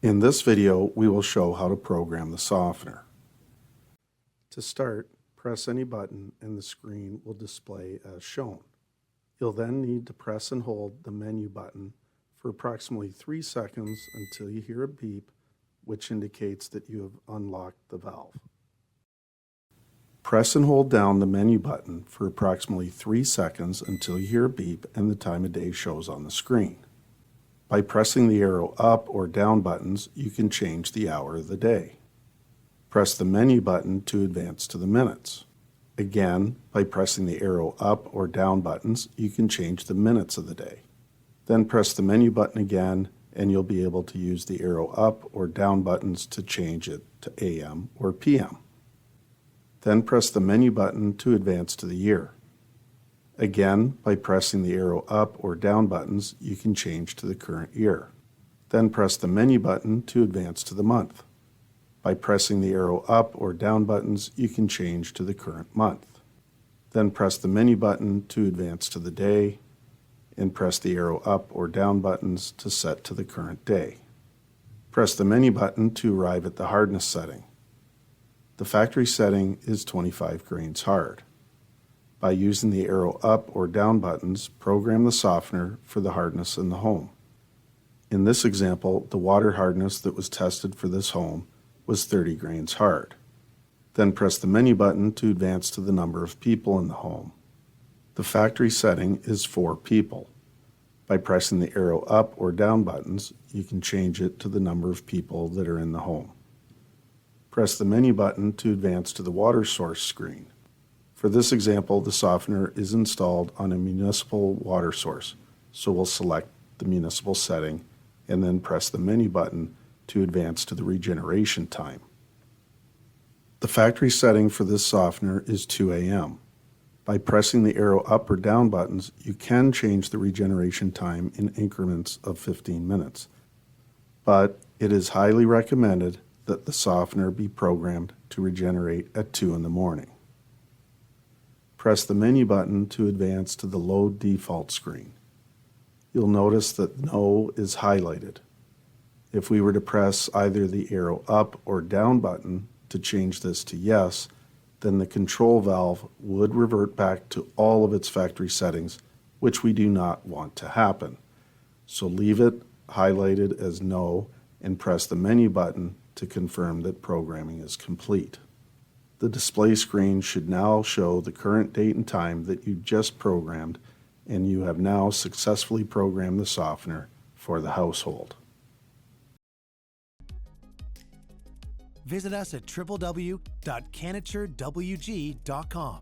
In this video, we will show how to program the softener. To start, press any button and the screen will display as shown. You'll then need to press and hold the menu button for approximately 3 seconds until you hear a beep, which indicates that you have unlocked the valve. Press and hold down the menu button for approximately 3 seconds until you hear a beep and the time of day shows on the screen. By pressing the arrow up or down buttons, you can change the hour of the day. Press the menu button to advance to the minutes. Again, by pressing the arrow up or down buttons, you can change the minutes of the day. Then press the menu button again, and you'll be able to use the arrow up or down buttons to change it to AM or PM. Then press the menu button to advance to the year. Again, by pressing the arrow up or down buttons, you can change to the current year. Then press the menu button to advance to the month. By pressing the arrow up or down buttons, you can change to the current month. Then press the menu button to advance to the day, and press the arrow up or down buttons to set to the current day. Press the menu button to arrive at the hardness setting. The factory setting is 25 grains hard. By using the arrow up or down buttons, program the softener for the hardness in the home. In this example, the water hardness that was tested for this home was 30 grains hard. Then press the menu button to advance to the number of people in the home. The factory setting is 4 people. By pressing the arrow up or down buttons, you can change it to the number of people that are in the home. Press the menu button to advance to the water source screen. For this example, the softener is installed on a municipal water source, so we'll select the municipal setting and then press the menu button to advance to the regeneration time. The factory setting for this softener is 2 AM. By pressing the arrow up or down buttons, you can change the regeneration time in increments of 15 minutes, but it is highly recommended that the softener be programmed to regenerate at 2 in the morning. Press the menu button to advance to the Load Default screen. You'll notice that No is highlighted. If we were to press either the arrow up or down button to change this to Yes, then the control valve would revert back to all of its factory settings, which we do not want to happen. So leave it highlighted as No and press the menu button to confirm that programming is complete. The display screen should now show the current date and time that you just programmed, and you have now successfully programmed the softener for the household. Visit us at www.canaturewg.com.